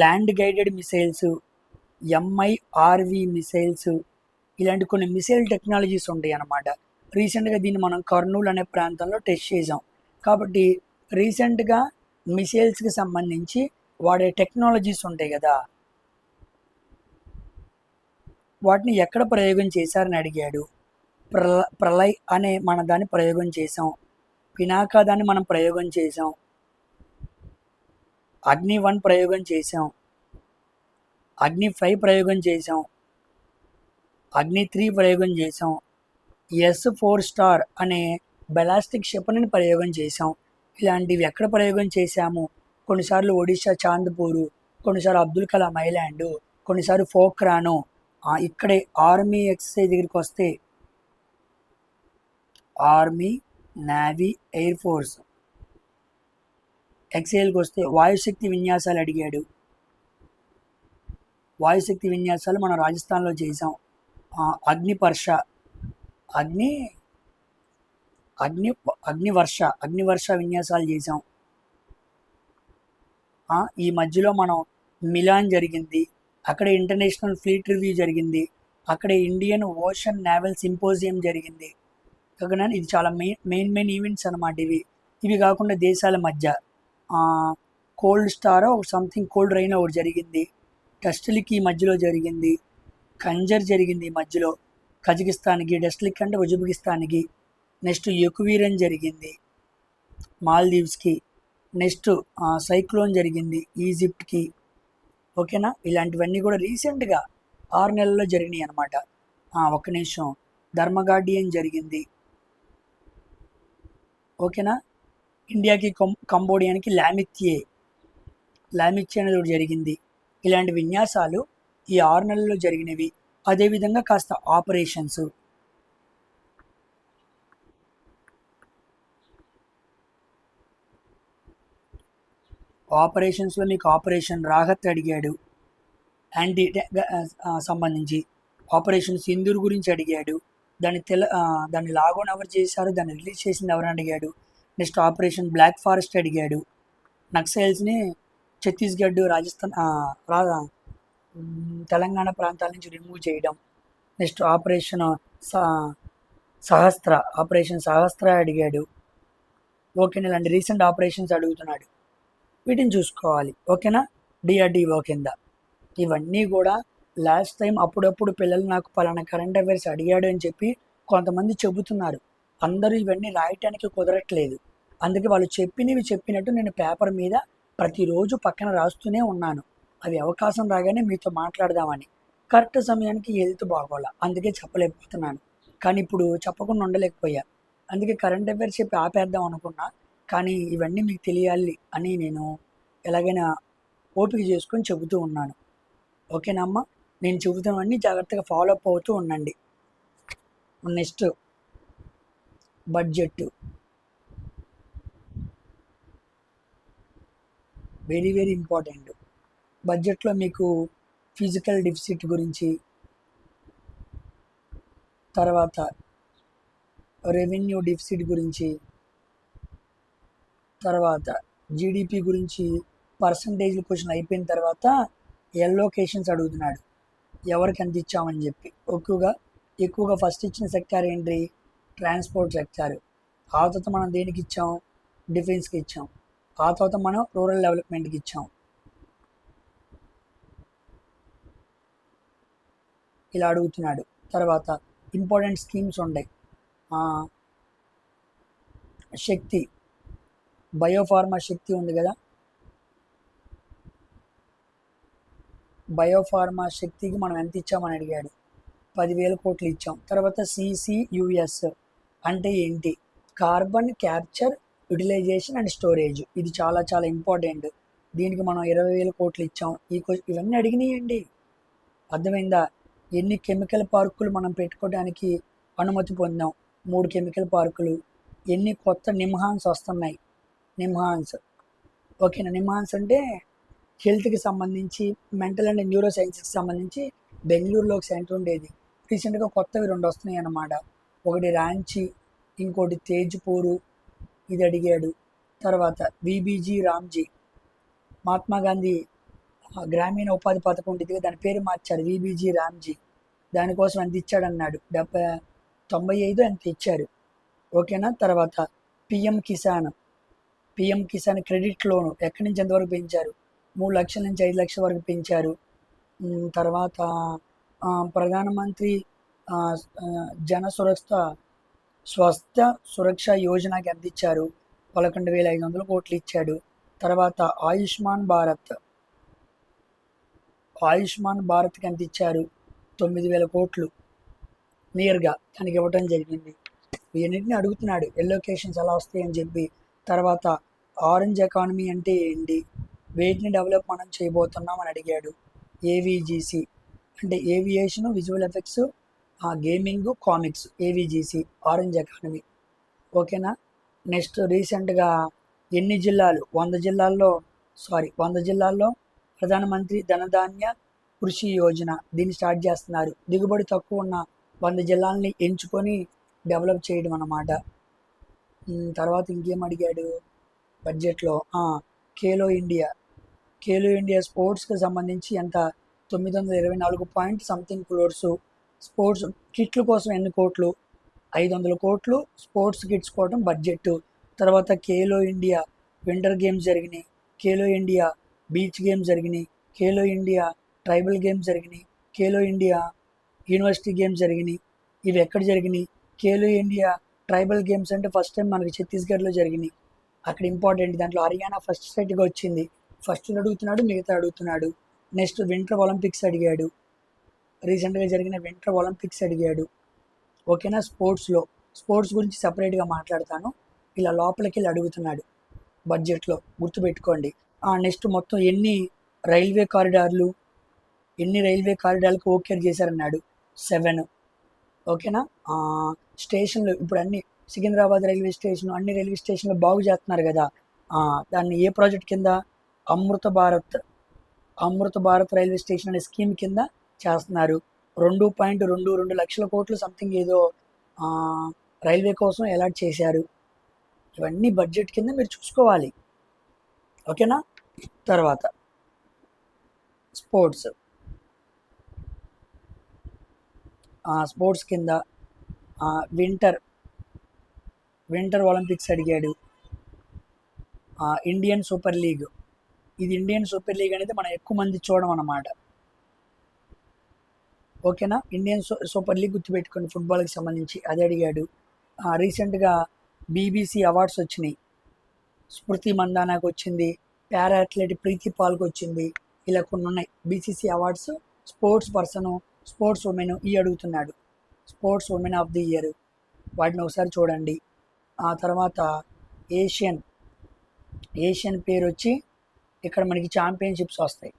land guided missiles, MIRV missiles, ఇలాంటి కొన్ని మిసైల్ టెక్నాలజీస్ ఉంటాయి అన్నమాట. రీసెంట్గా దీన్ని మనం కర్నూలు అనే ప్రాంతంలో టెస్ట్ చేసాం. కాబట్టి రీసెంట్గా మిసైల్స్కి సంబంధించి వాడే టెక్నాలజీస్ ఉంటాయి కదా, వాటిని ఎక్కడ ప్రయోగం చేశారని అడిగాడు. ప్రళయ్ అనే మన దాన్ని ప్రయోగం చేసాం. పినాకా దాన్ని మనం ప్రయోగం చేసాం. అగ్ని 1 ప్రయోగం చేసాం. అగ్ని 5 ప్రయోగం చేసాం. అగ్ని 3 ప్రయోగం చేసాం. S4 స్టార్ అనే బెలాస్టిక్ క్షిపణిని ప్రయోగం చేసాం. ఇలాంటివి ఎక్కడ ప్రయోగం చేశాము? కొన్నిసార్లు ఒడిశా చాంద్పూరు, కొన్నిసార్లు అబ్దుల్ కలాం ఐలాండ్, కొన్నిసార్లు పోఖ్రాను. ఇక్కడే ఆర్మీ ఎక్సర్సైజ్ దగ్గరికి వస్తే ఆర్మీ, నేవీ, ఎయిర్ ఫోర్స్ ఎక్సైల్కి వస్తే వాయుశక్తి విన్యాసాలు అడిగాడు. వాయుశక్తి విన్యాసాలు మనం రాజస్థాన్లో చేసాం. అగ్నివర్ష విన్యాసాలు చేసాం. ఈ మధ్యలో మనం మిలాన్ జరిగింది, అక్కడే ఇంటర్నేషనల్ ఫ్లీట్ రివ్యూ జరిగింది, అక్కడే ఇండియన్ ఓషన్ నేవల్ సింపోజియం జరిగింది. కాకుండా ఇది చాలా మెయిన్ ఈవెంట్స్ అన్నమాట. ఇవి కాకుండా దేశాల మధ్య cold star something cold rain ఒకటి జరిగింది. డస్ట్లిక్ ఈ మధ్యలో జరిగింది. కంజర్ జరిగింది ఈ మధ్యలో కజకిస్తాన్కి. డస్ట్లిక్ అంటే ఉజ్బెకిస్తాన్కి. నెక్స్ట్ ఎకువీరన్ జరిగింది మాల్దీవ్స్కి. నెక్స్ట్ సైక్లోన్ జరిగింది ఈజిప్ట్కి. ఓకేనా. ఇలాంటివన్నీ కూడా రీసెంట్గా 6 నెలల్లో జరిగినాయి అనమాట. ఒక్క నిమిషం. ధర్మగార్డియన్ జరిగింది. ఓకేనా. ఇండియాకి కంబోడియానికి లామిత్యే అనేది ఒకటి జరిగింది. ఇలాంటి విన్యాసాలు ఈ 6 నెలల్లో జరిగినవి. అదేవిధంగా కాస్త ఆపరేషన్స్లో మీకు ఆపరేషన్ రాహత్ అడిగాడు, యాంటీ సంబంధించి. ఆపరేషన్ సింధూర్ గురించి అడిగాడు. దాన్ని లాగోన్ ఎవరు చేశారు, దాన్ని రిలీజ్ చేసింది ఎవరు అడిగాడు. నెక్స్ట్ ఆపరేషన్ బ్లాక్ ఫారెస్ట్ అడిగాడు. నక్సైల్స్ని ఛత్తీస్గఢ్, రాజస్థాన్, తెలంగాణ ప్రాంతాల నుంచి రిమూవ్ చేయడం. నెక్స్ట్ ఆపరేషన్ సహస్ర అడిగాడు. ఓకేనా. ఇలాంటి రీసెంట్ ఆపరేషన్స్ అడుగుతున్నాడు. వీటిని చూసుకోవాలి. ఓకేనా. డిఆర్డిఓ కింద ఇవన్నీ కూడా లాస్ట్ టైం అప్పుడప్పుడు పిల్లలు నాకు పలానా కరెంట్ అఫైర్స్ అడిగాడు అని చెప్పి కొంతమంది చెబుతున్నారు. అందరూ ఇవన్నీ రాయటానికి కుదరట్లేదు. అందుకే వాళ్ళు చెప్పినట్టు నేను పేపర్ మీద ప్రతిరోజు పక్కన రాస్తూనే ఉన్నాను. అది అవకాశం రాగానే మీతో మాట్లాడదామని. కరెక్ట్ సమయానికి హెల్త్ బాగోలా. అందుకే చెప్పలేకపోతున్నాను. కానీ ఇప్పుడు చెప్పకుండా ఉండలేకపోయా. అందుకే కరెంట్ అఫైర్స్ చెప్పి ఆపేద్దాం అనుకున్నా. కానీ ఇవన్నీ మీకు తెలియాలి అని నేను ఎలాగైనా ఓపిక చేసుకొని చెబుతూ ఉన్నాను. ఓకేనా అమ్మ? నేను చెబుతున్నవన్నీ జాగ్రత్తగా ఫాలో అప్ అవుతూ ఉండండి. Next budget. Very very important. బడ్జెట్లో మీకు ఫిజికల్ డెఫిసిట్ గురించి, తర్వాత రెవెన్యూ డెఫిసిట్ గురించి, తర్వాత జీడిపి గురించి పర్సంటేజ్ల క్వశ్చన్ అయిపోయిన తర్వాత ఎల్లోకేషన్స్ అడుగుతున్నాడు. ఎవరికి ఎంత ఇచ్చామని చెప్పి. ఎక్కువగా ఫస్ట్ ఇచ్చిన సెక్టార్ ఏంటి? Transport sector. ఆ తర్వాత మనం దేనికి ఇచ్చాం? డిఫెన్స్కి ఇచ్చాం. ఆ తర్వాత మనం రూరల్ డెవలప్మెంట్కి ఇచ్చాం. ఇలా అడుగుతున్నాడు. తర్వాత ఇంపార్టెంట్ స్కీమ్స్ ఉన్నాయి. శక్తి, బయోఫార్మా శక్తి ఉంది కదా, బయోఫార్మా శక్తికి మనం ఎంత ఇచ్చామని అడిగాడు. 10,000 కోట్లు ఇచ్చాం. తర్వాత CCUS అంటే ఏంటి? Carbon capture, utilisation and storage. ఇది చాలా చాలా ఇంపార్టెంట్. దీనికి మనం 20,000 కోట్లు ఇచ్చాం. ఇవన్నీ అడిగినాయండి. అర్థమైందా? ఎన్ని కెమికల్ పార్కులు మనం పెట్టుకోవడానికి అనుమతి పొందాం? 3 కెమికల్ పార్కులు. ఎన్ని కొత్త నిమ్హాన్స్ వస్తున్నాయి? నిమ్హాన్స్. ఓకేనా? నిమ్హాన్స్ అంటే హెల్త్కి సంబంధించి, మెంటల్ అండ్ న్యూరో సైన్స్కి సంబంధించి బెంగళూరులో ఒక సెంటర్ ఉండేది. రీసెంట్గా కొత్తవి 2 వస్తున్నాయి అన్నమాట. ఒకటి రాంచీ, ఇంకోటి తేజ్పూరు. ఇది అడిగాడు. తర్వాత VBG రామ్జీ, మహాత్మా గాంధీ గ్రామీణ ఉపాధి పథకం ఉంటుంది, దాని పేరు మార్చారు VBG రామ్జీ. దానికోసం ఎంత ఇచ్చాడన్నాడు. 95 ఎంత ఇచ్చారు. ఓకేనా? తర్వాత పిఎం కిసాన్ క్రెడిట్ లోను ఎక్కడి నుంచి ఎంతవరకు పెంచారు? 3 లక్షల నుంచి 5 లక్షల వరకు పెంచారు. తర్వాత ప్రధానమంత్రి జన స్వస్థ సురక్ష యోజనకి ఎంత ఇచ్చారు? 11,500 కోట్లు ఇచ్చాడు. తర్వాత ఆయుష్మాన్ భారత్కి ఎంత ఇచ్చారు? 9,000 కోట్లు నియర్గా దానికి ఇవ్వటం జరిగింది. వీటన్నిటిని అడుగుతున్నాడు ఎల్లోకేషన్స్ ఎలా వస్తాయని చెప్పి. తర్వాత ఆరెంజ్ ఎకానమీ అంటే ఏంటి? వేటిని డెవలప్ మనం చేయబోతున్నాం అని అడిగాడు. AVGC అంటే aviation, visual effects, gaming, comics. AVGC orange economy. ఓకేనా? నెక్స్ట్ రీసెంట్గా ఎన్ని జిల్లాలు? 100 జిల్లాల్లో ప్రధానమంత్రి ధనధాన్య కృషి యోజన దీన్ని స్టార్ట్ చేస్తున్నారు. దిగుబడి తక్కువ ఉన్న 100 జిల్లాలని ఎంచుకొని డెవలప్ చేయడం అన్నమాట. తర్వాత ఇంకేం అడిగాడు బడ్జెట్లో? ఖేలో ఇండియా స్పోర్ట్స్కి సంబంధించి ఎంత? 924 పాయింట్ సంథింగ్ క్రోర్స్. స్పోర్ట్స్ కిట్ల కోసం ఎన్ని కోట్లు? 500 కోట్లు స్పోర్ట్స్ కిట్స్ కోసం బడ్జెట్. తర్వాత ఖేలో ఇండియా వింటర్ గేమ్స్ జరిగినాయి, ఖేలో ఇండియా బీచ్ గేమ్స్ జరిగినాయి, ఖేలో ఇండియా ట్రైబల్ గేమ్స్ జరిగినాయి, ఖేలో ఇండియా యూనివర్సిటీ గేమ్స్ జరిగినాయి. ఇవి ఎక్కడ జరిగినాయి? ఖేలో ఇండియా ట్రైబల్ గేమ్స్ అంటే ఫస్ట్ టైం మనకి ఛత్తీస్గఢ్లో జరిగినాయి. అక్కడ ఇంపార్టెంట్. దాంట్లో హర్యానా ఫస్ట్ స్టేట్గా వచ్చింది. ఫస్ట్ అడుగుతున్నాడు, మిగతా అడుగుతున్నాడు. నెక్స్ట్ వింటర్ ఒలింపిక్స్ అడిగాడు. రీసెంట్గా జరిగిన వింటర్ ఒలింపిక్స్ అడిగాడు. ఓకేనా? స్పోర్ట్స్ గురించి సపరేట్గా మాట్లాడతాను. ఇలా లోపలికి వెళ్ళి అడుగుతున్నాడు బడ్జెట్లో, గుర్తుపెట్టుకోండి. నెక్స్ట్ మొత్తం ఎన్ని రైల్వే కారిడార్లకు ఓకే చేశారన్నాడు. 7. ఓకేనా? స్టేషన్లు ఇప్పుడు అన్ని సికింద్రాబాద్ రైల్వే స్టేషన్, అన్ని రైల్వే స్టేషన్లు బాగు చేస్తున్నారు కదా. దాన్ని ఏ ప్రాజెక్ట్ కింద? అమృత భారత్ రైల్వే స్టేషన్ అనే స్కీమ్ కింద చేస్తున్నారు. 2.22 లక్షల కోట్లు సంథింగ్ ఏదో రైల్వే కోసం అలాట్ చేశారు. ఇవన్నీ బడ్జెట్ కింద మీరు చూసుకోవాలి. ఓకేనా? తర్వాత స్పోర్ట్స్ కింద వింటర్ ఒలింపిక్స్ అడిగాడు. Indian super league. ఇది ఇండియన్ సూపర్ లీగ్ అనేది మనం ఎక్కువ మంది చూడడం అన్నమాట. ఓకేనా? ఇండియన్ సూపర్ లీగ్ గుర్తుపెట్టుకోండి, ఫుట్బాల్కి సంబంధించి. అది అడిగాడు. రీసెంట్గా BBC అవార్డ్స్ వచ్చినాయి. స్మృతి మందానాకు వచ్చింది, పారా అథ్లెట్ ప్రీతి పాల్కి వచ్చింది. ఇలా కొన్ని ఉన్నాయి. BCC awards sports person, sports women ఈ అడుగుతున్నాడు. Sports women of the year వాటిని ఒకసారి చూడండి. ఆ తర్వాత ఏషియన్ ఏషియన్ పేరు వచ్చి ఇక్కడ మనకి ఛాంపియన్షిప్స్ వస్తాయి.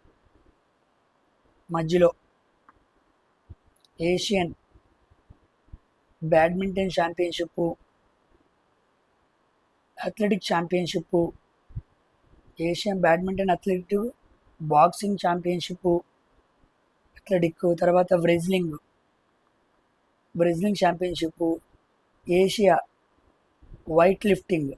మధ్యలో Asian badminton championship, athletic championship, Asian badminton athletic, boxing championship athletic, తర్వాత wrestling championship, Asia weightlifting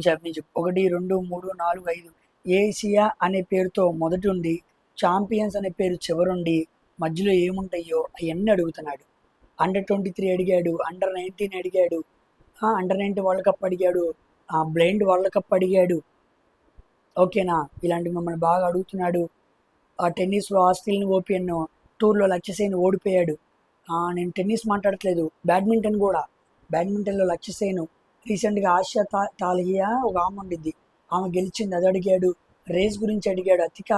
championship 1, 2, 3, 4, 5 Asia అనే పేరుతో మొదటి ఉండి ఛాంపియన్స్ అనే పేరు చివరుండి మధ్యలో ఏముంటాయో అవన్నీ అడుగుతున్నాడు. అండర్-23 అడిగాడు, అండర్-19 అడిగాడు, అండర్-19 వరల్డ్ కప్ అడిగాడు, బ్లైండ్ వరల్డ్ కప్ అడిగాడు. ఓకేనా, ఇలాంటివి మమ్మల్ని బాగా అడుగుతున్నాడు. టెన్నిస్లో ఆస్ట్రేలియన్ ఓపెన్ టూర్లో లక్ష్యసేన్ ఓడిపోయాడు. నేను టెన్నిస్ మాట్లాడట్లేదు, బ్యాడ్మింటన్లో లక్ష్యసేన్ రీసెంట్గా ఆసియా తాలియా ఒక ఆమె ఉండిద్ది, ఆమె గెలిచింది, అది అడిగాడు. రేస్ గురించి అడిగాడు. అతిక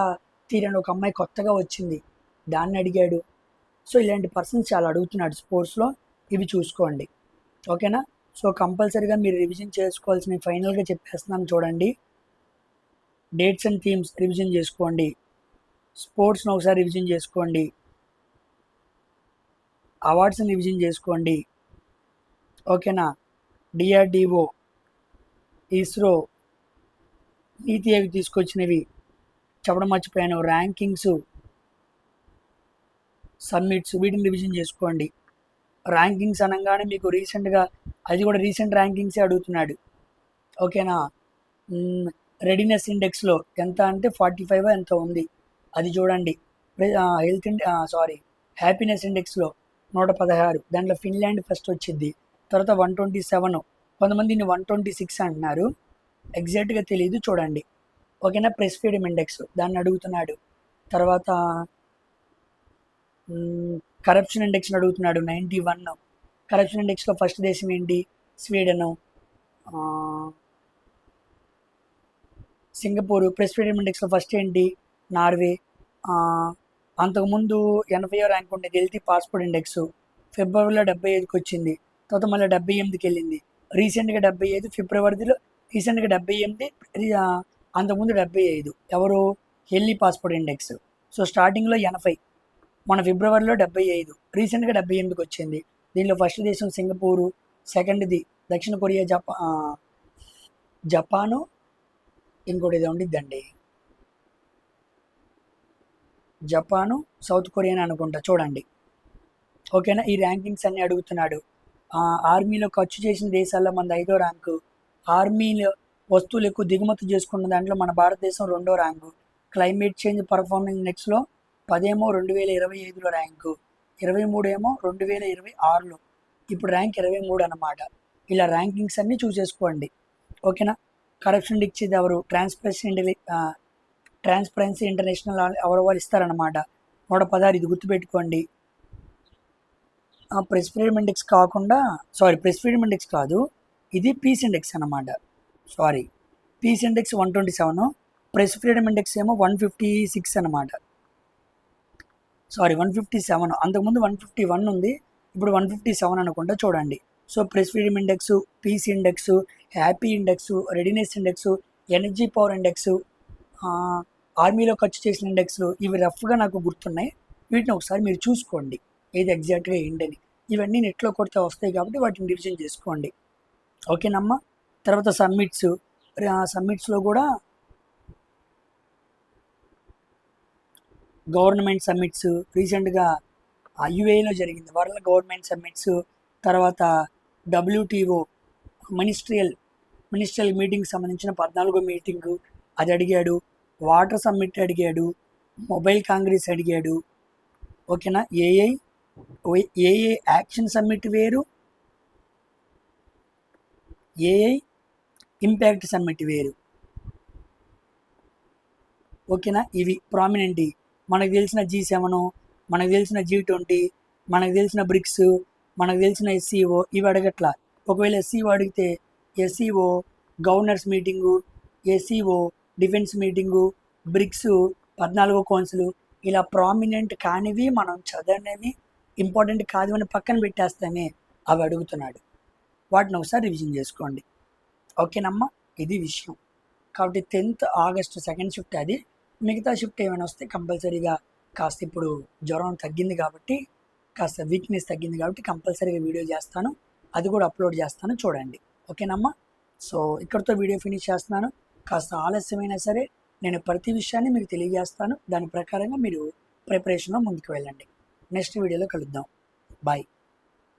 తీరని ఒక అమ్మాయి కొత్తగా వచ్చింది, దాన్ని అడిగాడు. సో ఇలాంటి పర్సన్స్ చాలా అడుగుతున్నాడు స్పోర్ట్స్లో. ఇవి చూసుకోండి. ఓకేనా. సో కంపల్సరీగా మీరు రివిజన్ చేసుకోవాల్సినవి ఫైనల్గా చెప్పేస్తున్నాను చూడండి. డేట్స్ అండ్ థీమ్స్ రివిజన్ చేసుకోండి. స్పోర్ట్స్ని ఒకసారి రివిజన్ చేసుకోండి. అవార్డ్స్ని రివిజన్ చేసుకోండి. ఓకేనా. డిఆర్డిఓ, ఇస్రో, నీతి ఆయోగ్ తీసుకొచ్చినవి చెప్పడం మర్చిపోయాను. ర్యాంకింగ్స్, సమ్మిట్స్ వీటిని రివిజన్ చేసుకోండి. ర్యాంకింగ్స్ అనగానే మీకు రీసెంట్గా అది కూడా రీసెంట్ ర్యాంకింగ్సే అడుగుతున్నాడు. ఓకేనా. రెడీనెస్ ఇండెక్స్లో ఎంత అంటే 45 ఎంత ఉంది, అది చూడండి. హ్యాపీనెస్ ఇండెక్స్లో 116, దాంట్లో ఫిన్లాండ్ ఫస్ట్ వచ్చింది. తర్వాత 127, కొంతమంది 126 అంటున్నారు, ఎగ్జాక్ట్గా తెలియదు, చూడండి. ఓకేనా. ప్రెస్ ఫ్రీడమ్ ఇండెక్స్ దాన్ని అడుగుతున్నాడు. తర్వాత కరప్షన్ ఇండెక్స్ని అడుగుతున్నాడు, 91. కరప్షన్ ఇండెక్స్లో ఫస్ట్ దేశం ఏంటి? స్వీడను, సింగపూర్. ప్రెస్ ఫ్రీడమ్ ఇండెక్స్లో ఫస్ట్ ఏంటి? నార్వే. అంతకుముందు 80వ ర్యాంక్ ఉండేది హెల్తీ పాస్పోర్ట్ ఇండెక్స్, ఫిబ్రవరిలో 75కి వచ్చింది, తర్వాత మళ్ళీ 78కి వెళ్ళింది. రీసెంట్గా 75, ఫిబ్రవరిలో రీసెంట్గా 78, అంతకుముందు 75. ఎవరు? Healthy passport index. సో స్టార్టింగ్లో 80, మన ఫిబ్రవరిలో 75, రీసెంట్గా 78కి వచ్చింది. దీనిలో ఫస్ట్ దేశం సింగపూరు, సెకండ్ది దక్షిణ కొరియా, జపాను, ఇంకోటి ఏదో ఉండిద్దండి, జపాను, సౌత్ కొరియాని అనుకుంటా, చూడండి. ఓకేనా. ఈ ర్యాంకింగ్స్ అన్నీ అడుగుతున్నాడు. ఆర్మీలో ఖర్చు చేసిన దేశాల్లో మన 5వ ర్యాంకు, ఆర్మీలో వస్తువులు ఎక్కువ దిగుమతి చేసుకున్న దాంట్లో మన భారతదేశం 2వ ర్యాంకు, క్లైమేట్ చేంజ్ పర్ఫార్మెన్స్ ఇండెక్స్లో 10 2025లో ర్యాంకు, 23 2026లో, ఇప్పుడు ర్యాంక్ 23 అనమాట. ఇలా ర్యాంకింగ్స్ అన్నీ చూసేసుకోండి. ఓకేనా. కరప్షన్ ఇచ్చేది ఎవరు? ట్రాన్స్పరెన్సీ ఇంటర్నేషనల్ ఎవరు వాళ్ళు ఇస్తారనమాట. 116, ఇది గుర్తుపెట్టుకోండి. ప్రెస్ ఫ్రీడమ్ ఇండెక్స్ కాకుండా, ప్రెస్ ఫ్రీడమ్ ఇండెక్స్ కాదు, ఇది పీస్ ఇండెక్స్ అనమాట. Peace index 127, press freedom index ఏమో 156 అనమాట. 157, అంతకుముందు 151 ఉంది, ఇప్పుడు 157 అనుకుంటా, చూడండి. So press freedom index, peace index, happy index, readiness index, energy power index, ఆర్మీలో ఖర్చు చేసిన ఇండెక్స్లు, ఇవి రఫ్గా నాకు గుర్తున్నాయి. వీటిని ఒకసారి మీరు చూసుకోండి ఏది ఎగ్జాక్ట్గా ఏంటని. ఇవన్నీ నెట్లో కొడితే వస్తాయి కాబట్టి వాటిని రివిజన్ చేసుకోండి. ఓకేనమ్మా. తర్వాత సమ్మిట్స్లో కూడా గవర్నమెంట్ సమ్మిట్స్, రీసెంట్గా యుఏఈలో జరిగింది వరల్డ్ గవర్నమెంట్ సమ్మిట్స్, తర్వాత WTO మినిస్ట్రియల్ మీటింగ్కి సంబంధించిన 14వ మీటింగు అది అడిగాడు, వాటర్ సమ్మిట్ అడిగాడు, మొబైల్ కాంగ్రెస్ అడిగాడు. ఓకేనా. ఏఐ యాక్షన్ సమ్మిట్ వేరు, ఏఐ ఇంపాక్ట్ సమ్మిట్ వేరు. ఓకేనా. ఇవి ప్రామినెంట్. మనకు తెలిసిన G7, మనకు తెలిసిన G20, మనకు తెలిసిన బ్రిక్స్, మనకు తెలిసిన SCO, ఇవి అడగట్లా. ఒకవేళ SCO అడిగితే SCO governors meeting, SEO, defence meeting, BRICS, 14వ కౌన్సిల్, ఇలా ప్రామినెంట్ కానివి మనం చదవనివి ఇంపార్టెంట్ కాదు అని పక్కన పెట్టేస్తామే అవి అడుగుతున్నాడు. వాటిని ఒకసారి రివిజన్ చేసుకోండి. ఓకేనమ్మా, ఇది విషయం. కాబట్టి 10th ఆగస్టు సెకండ్ షిఫ్ట్ అది. మిగతా షిఫ్ట్ ఏమైనా వస్తే కంపల్సరీగా కాస్త ఇప్పుడు జ్వరం తగ్గింది కాబట్టి, కాస్త వీక్నెస్ తగ్గింది కాబట్టి కంపల్సరీగా వీడియో చేస్తాను, అది కూడా అప్లోడ్ చేస్తాను, చూడండి. ఓకేనమ్మా. సో ఇక్కడితో వీడియో ఫినిష్ చేస్తున్నాను. కాస్త ఆలస్యమైనా సరే నేను ప్రతి విషయాన్ని మీకు తెలియజేస్తాను. దాని ప్రకారంగా మీరు ప్రిపరేషన్లో ముందుకు వెళ్ళండి. నెక్స్ట్ వీడియోలో కలుద్దాం. బాయ్.